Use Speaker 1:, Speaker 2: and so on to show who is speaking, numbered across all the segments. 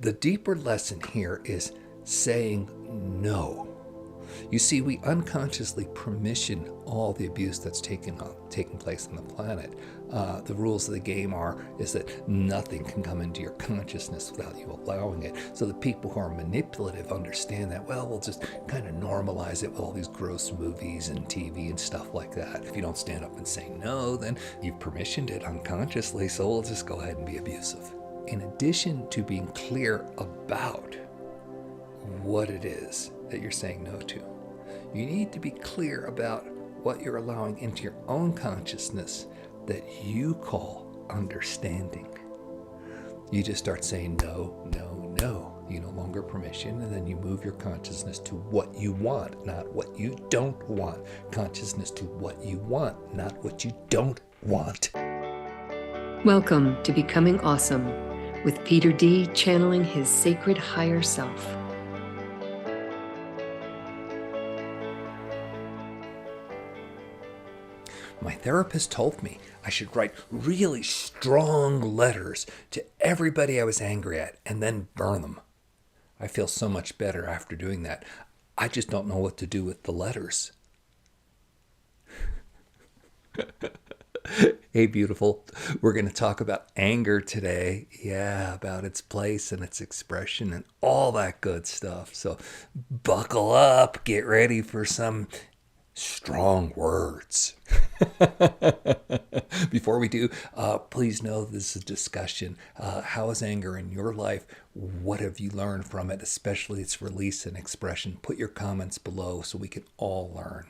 Speaker 1: The deeper lesson here is saying no. You see, we unconsciously permission all the abuse that's taking place on the planet. The rules of the game is that nothing can come into your consciousness without you allowing it. So the people who are manipulative understand that, well, we'll just kind of normalize it with all these gross movies and TV and stuff like that. If you don't stand up and say no, then you've permissioned it unconsciously, so we'll just go ahead and be abusive. In addition to being clear about what it is that you're saying no to, you need to be clear about what you're allowing into your own consciousness that you call understanding. You just start saying no, no, no. You no longer permission, and then you move your consciousness to what you want, not what you don't want. Consciousness to what you want, not what you don't want.
Speaker 2: Welcome to Becoming Awesome with Peter D. channeling his sacred higher self.
Speaker 1: My therapist told me I should write really strong letters to everybody I was angry at and then burn them. I feel so much better after doing that. I just don't know what to do with the letters. Hey, beautiful. We're going to talk about anger today. Yeah, about its place and its expression and all that good stuff. So buckle up. Get ready for some strong words. Before we do, please know this is a discussion. How is anger in your life? What have you learned from it, especially its release and expression? Put your comments below so we can all learn.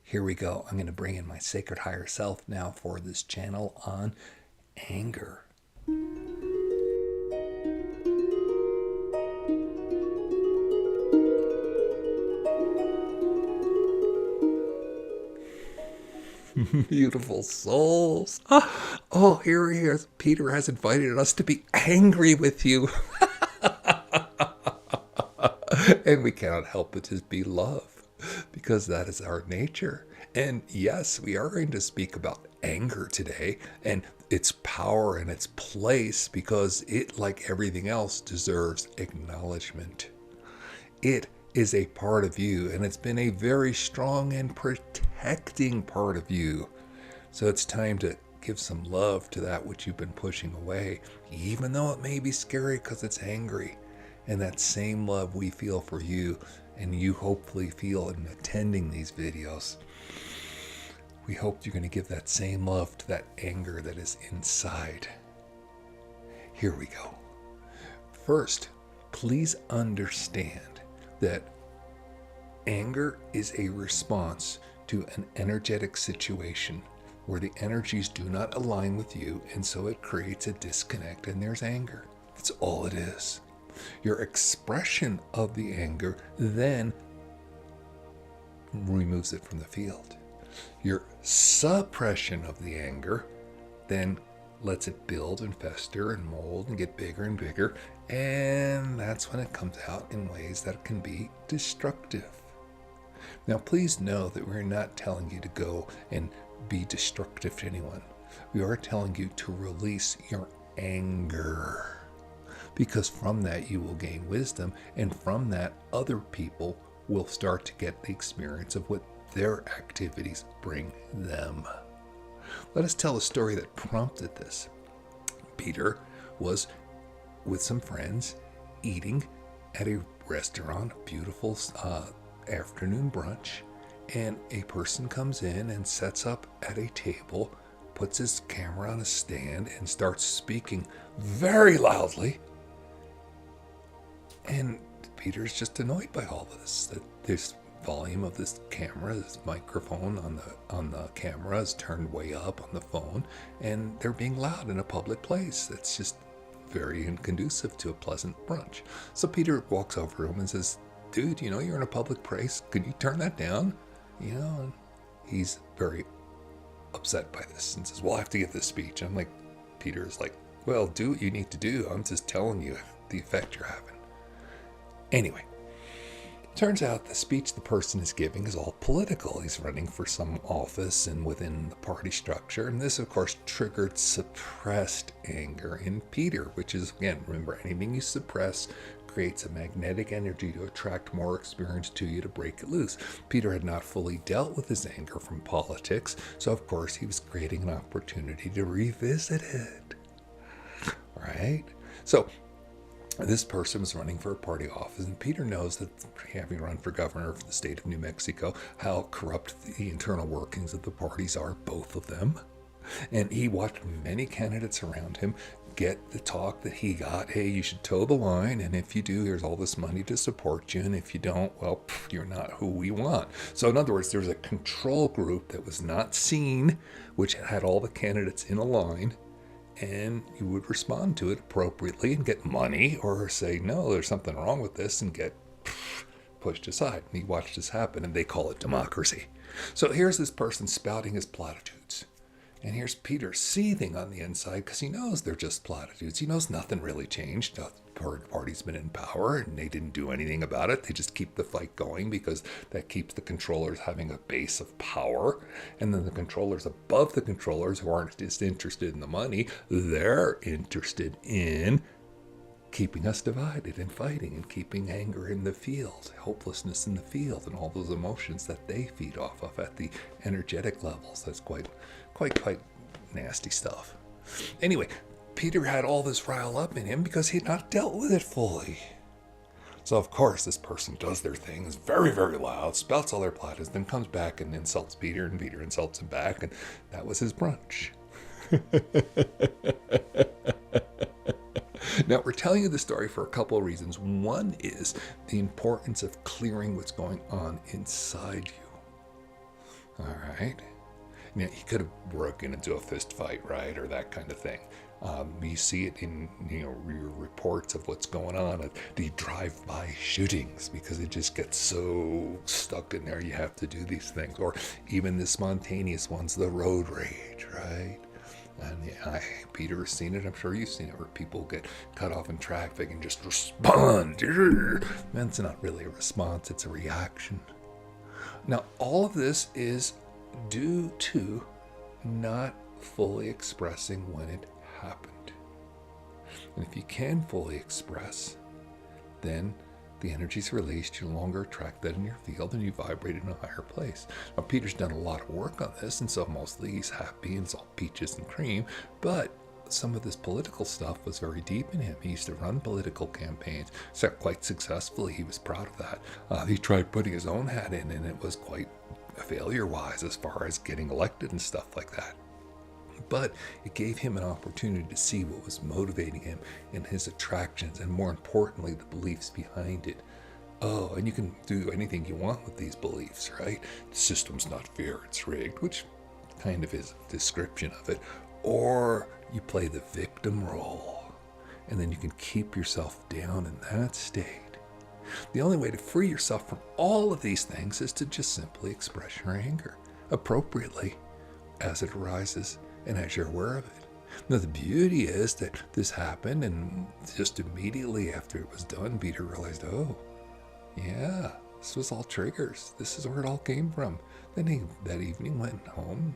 Speaker 1: Here we go. I'm going to bring in my sacred higher self now for this channel on anger. Beautiful souls. Oh, here he is. Peter has invited us to be angry with you. And we cannot help but just be love, because that is our nature. And yes, we are going to speak about anger today and its power and its place, because it, like everything else, deserves acknowledgement. It is a part of you, and it's been a very strong and protecting part of you. So it's time to give some love to that which you've been pushing away, even though it may be scary because it's angry. And that same love we feel for you, and you hopefully feel in attending these videos, we hope you're going to give that same love to that anger that is inside. Here we go. First, please understand that anger is a response to an energetic situation where the energies do not align with you, and so it creates a disconnect and there's anger. That's all it is. Your expression of the anger then removes it from the field. Your suppression of the anger then lets it build and fester and mold and get bigger and bigger, and that's when it comes out in ways that can be destructive. Now, please know that we're not telling you to go and be destructive to anyone. We are telling you to release your anger, because from that you will gain wisdom, and from that other people will start to get the experience of what their activities bring them. Let us tell a story that prompted this. Peter was with some friends eating at a restaurant, a beautiful afternoon brunch, and a person comes in and sets up at a table, puts his camera on a stand, and starts speaking very loudly. And Peter's just annoyed by all of this, that this volume of this camera, this microphone on the camera is turned way up on the phone, and they're being loud in a public place. That's just very inconducive to a pleasant brunch. So Peter walks over to him and says, "Dude, you're in a public place. Could you turn that down?" And he's very upset by this and says, "Well, I have to give this speech." I'm like, Peter's like, "Well, do what you need to do. I'm just telling you the effect you're having." Anyway, Turns out the speech the person is giving is all political. He's running for some office and within the party structure. And this, of course, triggered suppressed anger in Peter, which is, again, remember, anything you suppress creates a magnetic energy to attract more experience to you to break it loose. Peter had not fully dealt with his anger from politics, so of course he was creating an opportunity to revisit it. Right? So this person was running for a party office, and Peter knows that, having run for governor of the state of New Mexico, how corrupt the internal workings of the parties are, both of them. And he watched many candidates around him get the talk that he got. Hey, you should toe the line, and if you do, here's all this money to support you, and if you don't, well, you're not who we want. So in other words, there was a control group that was not seen, which had all the candidates in a line, and you would respond to it appropriately and get money, or say, no, there's something wrong with this, and get pushed aside. And he watched this happen, and they call it democracy. So here's this person spouting his platitudes. And here's Peter seething on the inside because he knows they're just platitudes. He knows nothing really changed. The party's been in power and they didn't do anything about it. They just keep the fight going because that keeps the controllers having a base of power. And then the controllers above the controllers, who aren't just interested in the money, they're interested in keeping us divided and fighting and keeping anger in the field, hopelessness in the field, and all those emotions that they feed off of at the energetic levels. That's quite nasty stuff. Anyway, Peter had all this rile up in him because he had not dealt with it fully. So of course this person does their thing, is very, very loud, spouts all their platitudes, then comes back and insults Peter, and Peter insults him back, and that was his brunch. Now, we're telling you the story for a couple of reasons. One is the importance of clearing what's going on inside you. All right? Now, he could have broken into a fist fight, right, or that kind of thing. You see it in your reports of what's going on at the drive-by shootings, because it just gets so stuck in there. You have to do these things, or even the spontaneous ones, the road rage, right? And yeah, Peter has seen it. I'm sure you've seen it, where people get cut off in traffic and just respond. That's not really a response; it's a reaction. Now, all of this is due to not fully expressing when it happened. And if you can fully express, then the energy's released. You no longer attract that in your field, and you vibrate in a higher place. Now, Peter's done a lot of work on this, and so mostly he's happy and it's all peaches and cream, but some of this political stuff was very deep in him. He used to run political campaigns, so quite successfully. He was proud of that. He tried putting his own hat in, and it was quite failure-wise as far as getting elected and stuff like that. But it gave him an opportunity to see what was motivating him and his attractions, and more importantly, the beliefs behind it. Oh, and you can do anything you want with these beliefs, right? The system's not fair, it's rigged, which kind of is a description of it. Or you play the victim role, and then you can keep yourself down in that state. The only way to free yourself from all of these things is to just simply express your anger appropriately as it arises and as you're aware of it. Now, the beauty is that this happened, and just immediately after it was done, Peter realized, oh, yeah, this was all triggers. This is where it all came from. Then he, that evening, went home,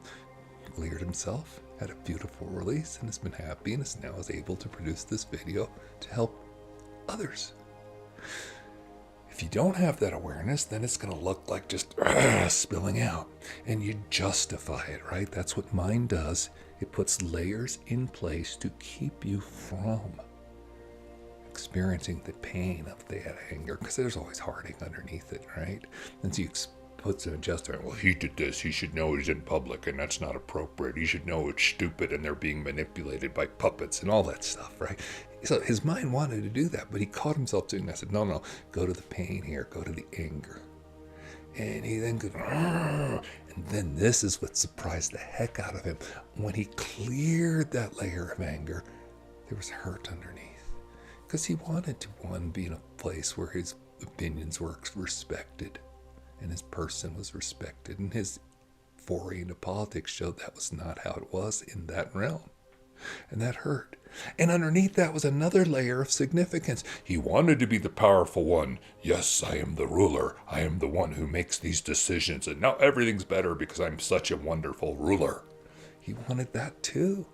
Speaker 1: cleared himself, had a beautiful release, and has been happy, and is now able to produce this video to help others. If you don't have that awareness, then it's going to look like just spilling out, and you justify it, right? That's what mind does. It puts layers in place to keep you from experiencing the pain of the anger, because there's always heartache underneath it, right? And so you put some adjustment. Well, he did this. He should know he's in public, and that's not appropriate. He should know it's stupid, and they're being manipulated by puppets and all that stuff, right? So his mind wanted to do that, but he caught himself doing that. I said, no, go to the pain here. Go to the anger. And he then goes, and then this is what surprised the heck out of him. When he cleared that layer of anger, there was hurt underneath. Because he wanted to, be in a place where his opinions were respected and his person was respected. And his foray into politics showed that was not how it was in that realm. And that hurt. And underneath that was another layer of significance. He wanted to be the powerful one. Yes, I am the ruler. I am the one who makes these decisions, and now everything's better because I'm such a wonderful ruler. He wanted that too.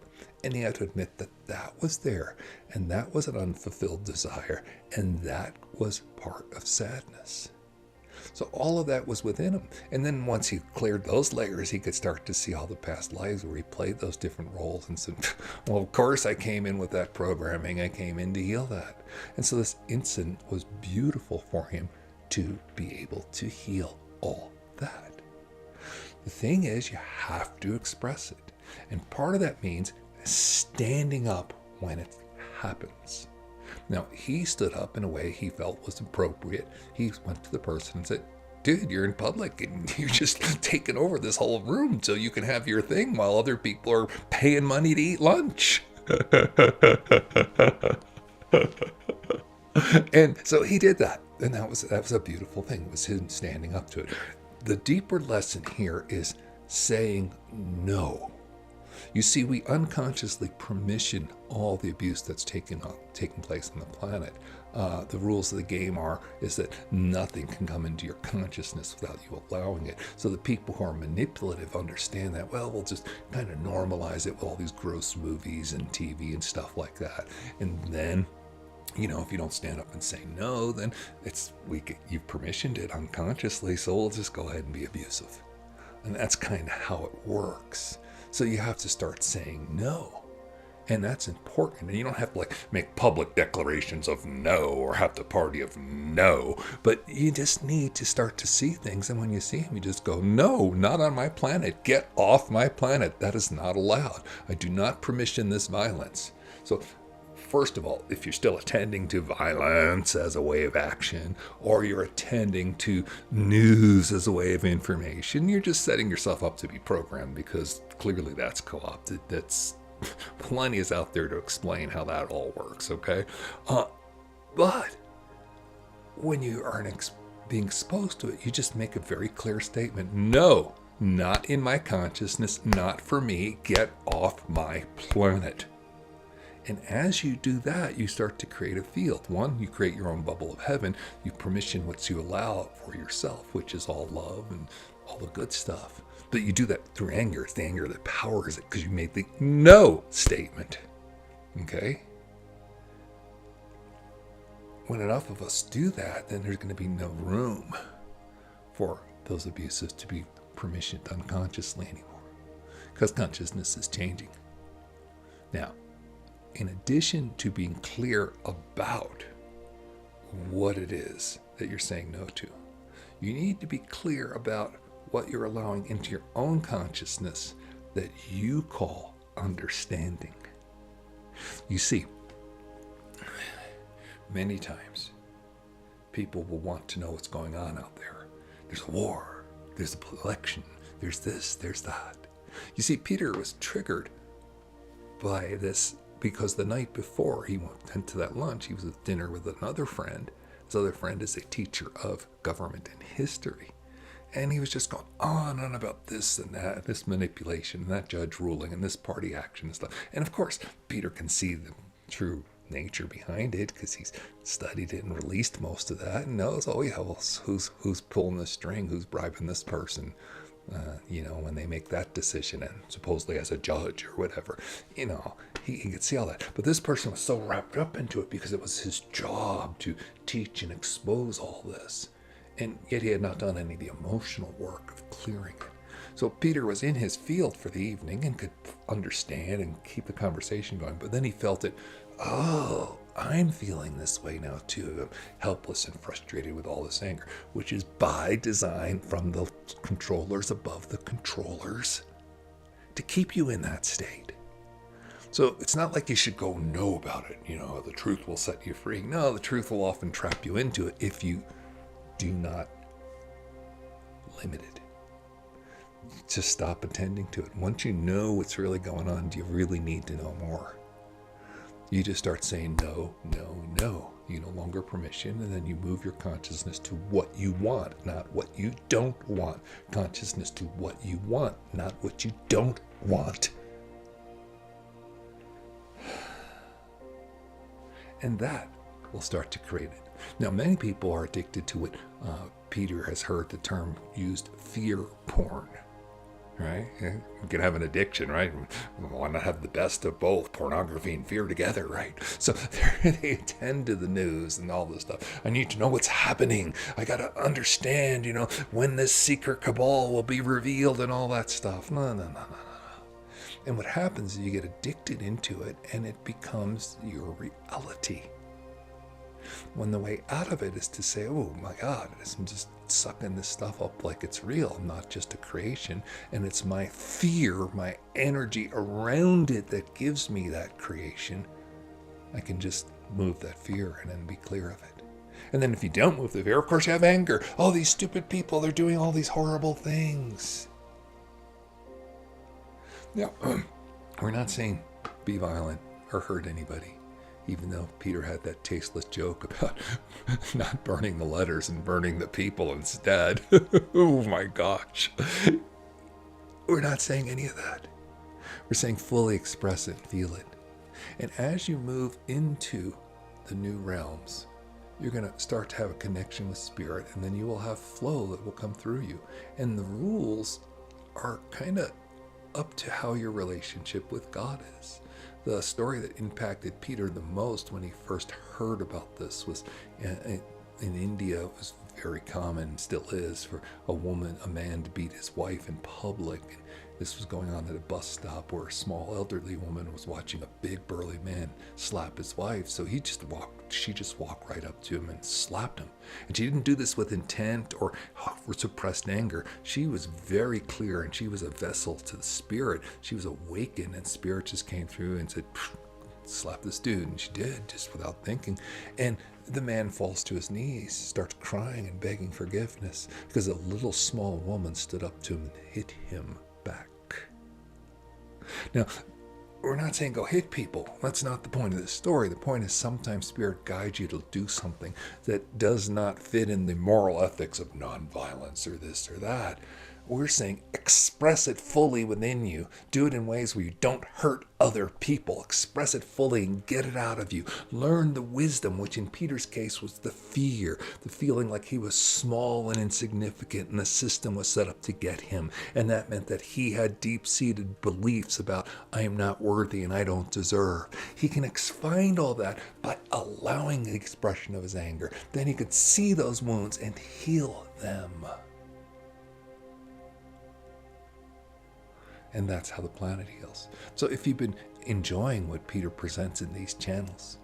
Speaker 1: And he had to admit that that was there, and that was an unfulfilled desire, and that was part of sadness. So all of that was within him. And then once he cleared those layers, he could start to see all the past lives where he played those different roles and said, well, of course I came in with that programming. I came in to heal that. And so this incident was beautiful for him to be able to heal all that. The thing is, you have to express it. And part of that means standing up when it happens. Now, he stood up in a way he felt was appropriate. He went to the person and said, dude, you're in public and you're just taking over this whole room so you can have your thing while other people are paying money to eat lunch. And so he did that. And that was a beautiful thing. It was him standing up to it. The deeper lesson here is saying no. You see, we unconsciously permission all the abuse that's taking place on the planet. The rules of the game is that nothing can come into your consciousness without you allowing it. So the people who are manipulative understand that, well, we'll just kind of normalize it with all these gross movies and TV and stuff like that. And then, if you don't stand up and say no, then you've permissioned it unconsciously, so we'll just go ahead and be abusive. And that's kind of how it works. So you have to start saying no. And that's important. And you don't have to make public declarations of no or have the party of no. But you just need to start to see things. And when you see them, you just go, no, not on my planet. Get off my planet. That is not allowed. I do not permission this violence. So first of all, if you're still attending to violence as a way of action, or you're attending to news as a way of information, you're just setting yourself up to be programmed, because clearly that's co-opted. That's plenty is out there to explain how that all works, okay? But when you are being exposed to it, you just make a very clear statement. No, not in my consciousness, not for me. Get off my planet. And as you do that, you start to create a field. One, you create your own bubble of heaven. You permission what you allow for yourself, which is all love and all the good stuff. But you do that through anger. It's the anger that powers it because you made the no statement. Okay? When enough of us do that, then there's going to be no room for those abuses to be permissioned unconsciously anymore, because consciousness is changing. Now, in addition to being clear about what it is that you're saying no to, you need to be clear about what you're allowing into your own consciousness that you call understanding. You see, many times people will want to know what's going on out there. There's a war, there's an election, there's this, there's that. You see, Peter was triggered by this because the night before he went to that lunch, he was at dinner with another friend. His other friend is a teacher of government and history. And he was just going on and on about this and that, this manipulation, and that judge ruling, and this party action and stuff. And of course, Peter can see the true nature behind it because he's studied it and released most of that and knows, oh yeah, well, who's pulling the string, who's bribing this person, when they make that decision, and supposedly as a judge or whatever, he could see all that. But this person was so wrapped up into it because it was his job to teach and expose all this. And yet he had not done any of the emotional work of clearing it. So Peter was in his field for the evening and could understand and keep the conversation going. But then he felt it, oh, I'm feeling this way now too. I'm helpless and frustrated with all this anger, which is by design from the controllers above the controllers to keep you in that state. So it's not like you should go know about it. The truth will set you free. No, the truth will often trap you into it if you do not limit it. Just stop attending to it. Once you know what's really going on, do you really need to know more? You just start saying no, no, no. You no longer permission, and then you move your consciousness to what you want, not what you don't want. Consciousness to what you want, not what you don't want. And that will start to create it. Now, many people are addicted to what Peter has heard the term used, fear porn. Right? You can have an addiction, right? Why not have the best of both, pornography and fear together, right? So they attend to the news and all this stuff. I need to know what's happening. I got to understand, when this secret cabal will be revealed and all that stuff. No. And what happens is you get addicted into it and it becomes your reality. When the way out of it is to say, oh my God, I'm just sucking this stuff up like it's real, not just a creation. And it's my fear, my energy around it that gives me that creation. I can just move that fear and then be clear of it. And then if you don't move the fear, of course you have anger. Oh, these stupid people, they're doing all these horrible things. Now, we're not saying be violent or hurt anybody. Even though Peter had that tasteless joke about not burning the letters and burning the people instead. Oh my gosh. We're not saying any of that. We're saying fully express it, feel it. And as you move into the new realms, you're going to start to have a connection with spirit, and then you will have flow that will come through you. And the rules are kind of up to how your relationship with God is. The story that impacted Peter the most when he first heard about this was in India. It was very common, still is, for a man to beat his wife in public. And this was going on at a bus stop where a small elderly woman was watching a big burly man slap his wife. So she just walked right up to him and slapped him. And she didn't do this with intent or suppressed anger. She was very clear, and she was a vessel to the spirit. She was awakened, and spirit just came through and said, slap this dude. And she did, just without thinking. And the man falls to his knees, starts crying and begging forgiveness because a little small woman stood up to him and hit him back. Now, we're not saying go hit people. That's not the point of this story. The point is sometimes spirit guides you to do something that does not fit in the moral ethics of nonviolence or this or that. We're saying express it fully within you. Do it in ways where you don't hurt other people. Express it fully and get it out of you. Learn the wisdom, which in Peter's case was the fear, the feeling like he was small and insignificant and the system was set up to get him. And that meant that he had deep-seated beliefs about, I am not worthy and I don't deserve. He can find all that by allowing the expression of his anger. Then he could see those wounds and heal them. And that's how the planet heals. So if you've been enjoying what Peter presents in these channels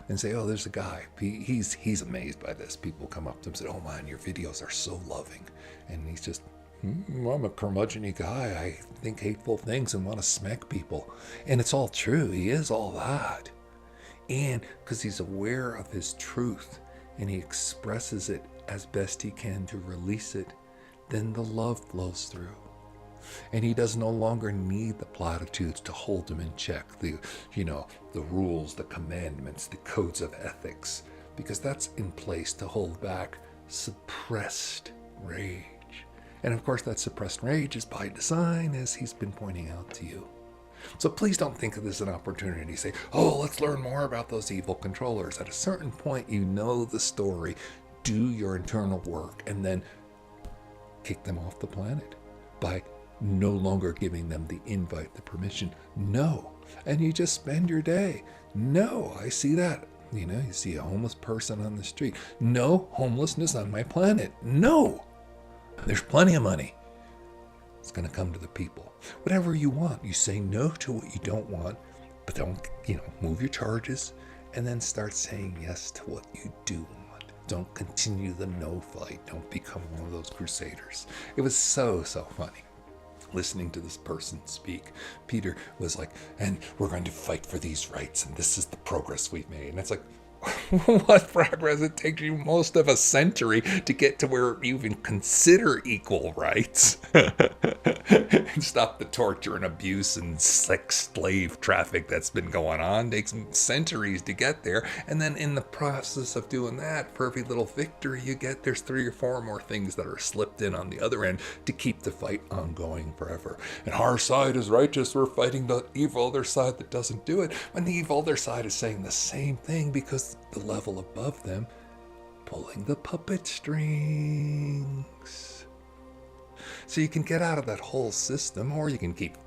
Speaker 1: and say, oh, there's a guy, he's amazed by this. People come up to him and say, oh man, your videos are so loving. And he's just, I'm a curmudgeon-y guy. I think hateful things and want to smack people. And it's all true. He is all that. And because he's aware of his truth and he expresses it as best he can to release it, then the love flows through. And he does no longer need the platitudes to hold him in check, the rules, the commandments, the codes of ethics, because that's in place to hold back suppressed rage. And of course, that suppressed rage is by design, as he's been pointing out to you. So please don't think of this as an opportunity to say, oh, let's learn more about those evil controllers. At a certain point, you know the story, do your internal work, and then kick them off the planet by no longer giving them the invite, the permission. No. And you just spend your day. No, I see that. You see a homeless person on the street. No homelessness on my planet. No. There's plenty of money. It's going to come to the people. Whatever you want. You say no to what you don't want, but don't, move your charges and then start saying yes to what you do want. Don't continue the no fight. Don't become one of those crusaders. It was so funny. Listening to this person speak, Peter was like, and we're going to fight for these rights, and this is the progress we've made. And it's like, what progress? It takes you most of a century to get to where you even consider equal rights. And stop the torture and abuse and sex slave traffic that's been going on. It takes centuries to get there. And then in the process of doing that, for every little victory you get, there's 3 or 4 more things that are slipped in on the other end to keep the fight ongoing forever. And our side is righteous. We're fighting the evil other side that doesn't do it. When the evil other side is saying the same thing because the level above them pulling the puppet strings. So you can get out of that whole system, or you can keep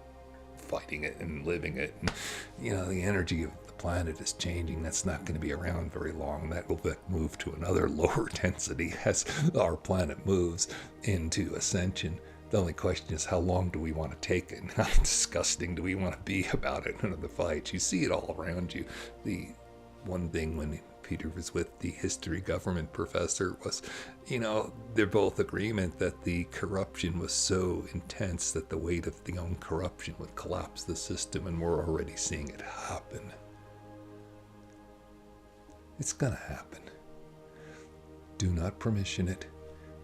Speaker 1: fighting it and living it. And, the energy of the planet is changing. That's not going to be around very long. That will move to another lower density as our planet moves into ascension. The only question is, how long do we want to take it? And how disgusting do we want to be about it in the fights? You see it all around you. The one thing when Peter was with the history government professor was, they're both agreement that the corruption was so intense that the weight of the own corruption would collapse the system, and we're already seeing it happen. It's gonna happen. Do not permission it.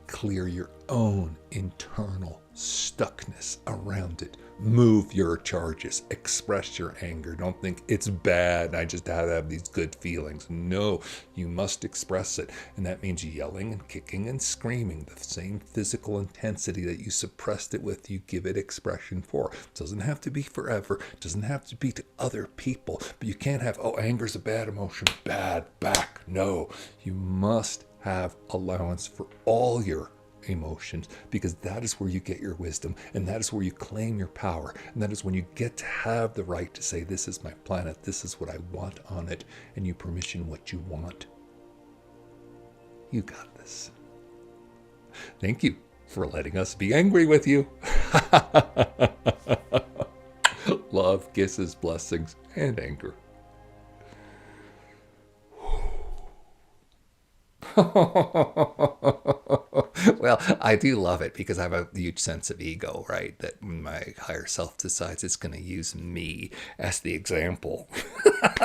Speaker 1: Clear your own internal stuckness around it. Move your charges. Express your anger. Don't think it's bad. I just have these good feelings. No, you must express it. And that means yelling and kicking and screaming. The same physical intensity that you suppressed it with, you give it expression for. It doesn't have to be forever. It doesn't have to be to other people. But you can't have, anger's a bad emotion. Bad back. No, you must have allowance for all your emotions, because that is where you get your wisdom, and that is where you claim your power, and that is when you get to have the right to say, this is my planet, this is what I want on it, and you permission what you want. You got this. Thank you for letting us be angry with you. Love, kisses, blessings, and anger. Well, I do love it because I have a huge sense of ego, right? That my higher self decides it's going to use me as the example.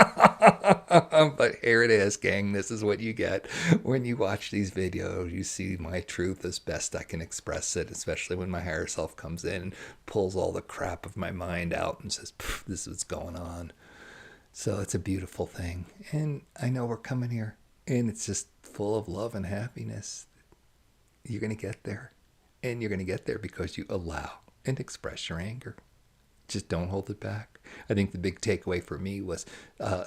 Speaker 1: But here it is, gang. This is what you get when you watch these videos. You see my truth as best I can express it, especially when my higher self comes in and pulls all the crap of my mind out and says, this is what's going on. So it's a beautiful thing. And I know we're coming here. And it's just full of love and happiness. You're going to get there. And you're going to get there because you allow and express your anger. Just don't hold it back. I think the big takeaway for me was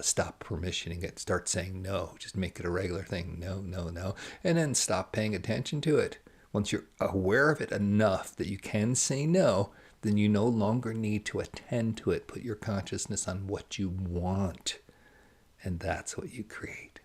Speaker 1: stop permissioning it. Start saying no. Just make it a regular thing. No, no, no. And then stop paying attention to it. Once you're aware of it enough that you can say no, then you no longer need to attend to it. Put your consciousness on what you want. And that's what you create.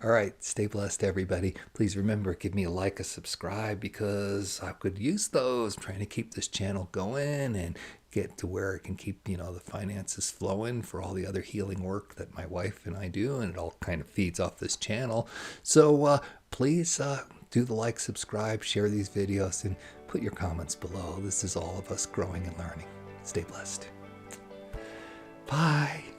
Speaker 1: All right, stay blessed, everybody. Please remember, give me a like, a subscribe, because I could use those. I'm trying to keep this channel going and get to where I can keep, the finances flowing for all the other healing work that my wife and I do, and it all kind of feeds off this channel. So please do the like, subscribe, share these videos, and put your comments below. This is all of us growing and learning. Stay blessed. Bye.